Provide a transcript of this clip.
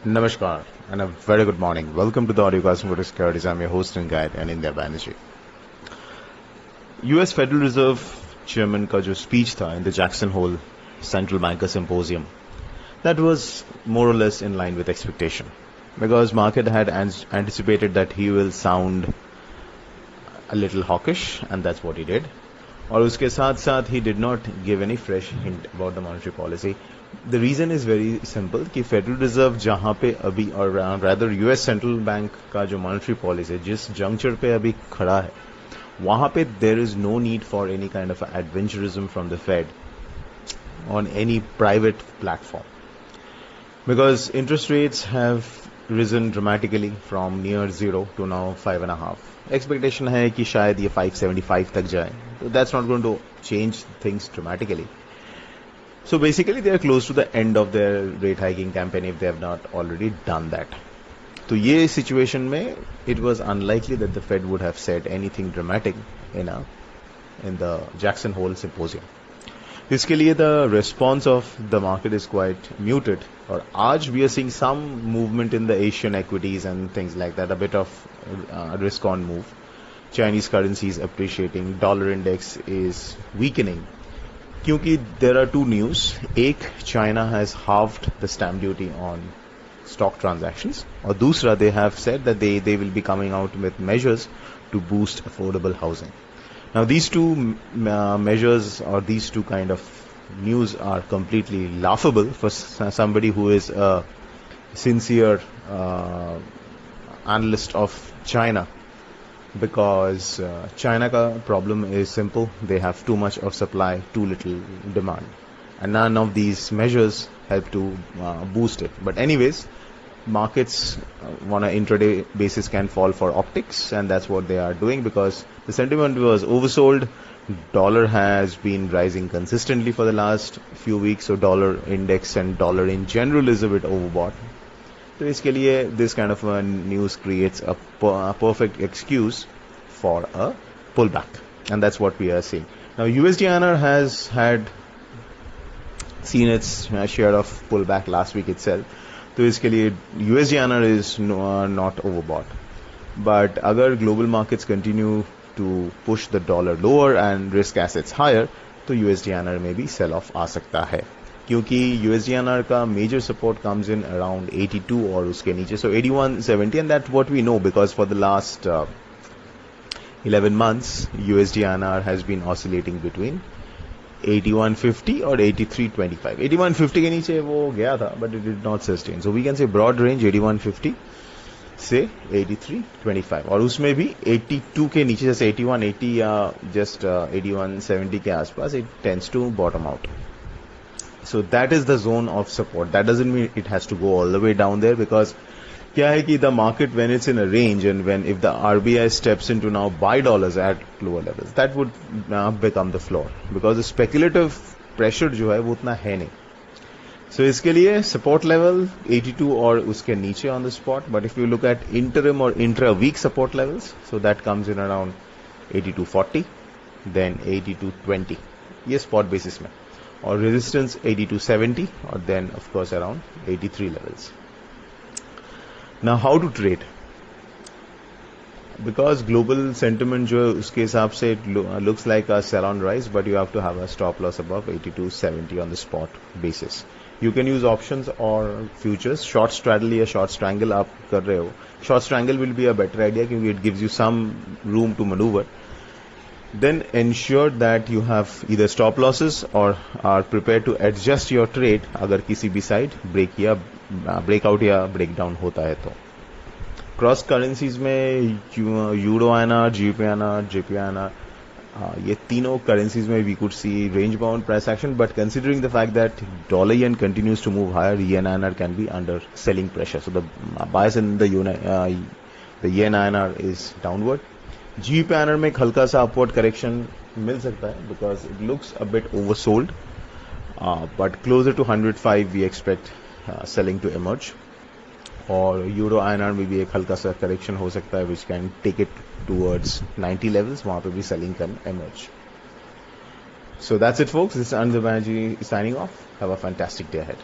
Namaskar and a very good morning. Welcome to the audiocast from Kotak Securities. I'm your host and guide, Anindya Banerjee. US Federal Reserve Chairman का जो speech था in the Jackson Hole Central Banker Symposium, that was more or less in line with expectation, because market had anticipated that he will sound a little hawkish, and that's what he did. और उसके साथ साथ he did not give any fresh hint about the monetary policy. The reason is very simple कि federal reserve जहां पे अभी और rather US central bank का जो मॉनेटरी पॉलिसी जिस जंक्चर पे अभी खड़ा है वहां पे there is no need for any kind of adventurism from the Fed on any private platform, because interest rates have risen dramatically from near zero to now 5.5. Expectation है कि शायद ये 575 तक जाए. So that's not going to change things dramatically. So basically they are close to the end of their rate hiking campaign if they have not already done that. तो ये situation में it was unlikely that the Fed would have said anything dramatic in the Jackson Hole Symposium. इसके लिए the response of the market is quite muted. और आज we are seeing some movement in the Asian equities and things like that, a bit of risk on move. Chinese currency is appreciating, dollar index is weakening. क्योंकि there are two news. एक, China has halved the stamp duty on stock transactions. और दूसरा, they have said that they will be coming out with measures to boost affordable housing. Now these two measures or these two kind of news are completely laughable for somebody who is a sincere analyst of China, because China ka problem is simple. They have too much of supply, too little demand, and none of these measures help to boost it. But anyways, markets on an intraday basis can fall for optics, and that's what they are doing because the sentiment was oversold. Dollar has been rising consistently for the last few weeks, so dollar index and dollar in general is a bit overbought. So इसके लिए this kind of a news creates a perfect excuse for a pullback, and that's what we are seeing. Now USDINR has had seen its share of pullback last week itself. तो इसके लिए USDINR is not overbought. But अगर global markets continue to push the dollar lower and risk assets higher, तो USDINR में भी sell off आ सकता है, क्योंकि USDINR का major support comes in around 82 और उसके नीचे, so 81.70, and that's what we know because for the last 11 months USDINR has been oscillating between 81.50 और 83.25. 81.50 के नीचे वो गया था, but it did not sustain. So we can say broad range 81.50 से 83.25, और उसमें भी 82 के नीचे, जैसे 81.80 या just 81.70 के आसपास, it tends to bottom out. So that is the zone of support. That doesn't mean it has to go all the way down there, because क्या है कि the market when it's in a range and when if the RBI steps in to now buy dollars at lower levels, that would become the floor, because the speculative pressure जो है वो उतना है नहीं. So इसके लिए support level 82 और उसके नीचे on the spot. But if you look at interim or intra-week support levels, so that comes in around 82.40, then 82.20. ये spot basis में. और resistance 82.70, और then of course around 83 levels. Now how to trade? Because global sentiment जो है उसके हिसाब से it looks like a sell on rise, but you have to have a stop loss above 82.70 on the spot basis. You can use options or futures. Short straddle या short strangle आप कर रहे हो. Short strangle will be a better idea क्योंकि it gives you some room to maneuver. Then ensure that you have either stop losses or are prepared to adjust your trade अगर किसी भी side breakout या breakdown होता है तो. Cross currencies में euro INR, GBP INR, JPY INR, ये तीनों करेंसीज में we could see range bound price action, but considering the fact that dollar yen continues to move higher, yen INR can be under selling pressure, so the bias in the yen INR is downward. GBP INR में एक हल्का सा upward correction मिल सकता है because it looks a bit oversold, but closer to 105 we expect selling to emerge. और euro INR में भी एक हल्का सा करेक्शन हो सकता है which can take it towards 90 levels, वहां पे भी selling can emerge. So that's it folks, this is Anindya Banerjee signing off. Have a fantastic day ahead.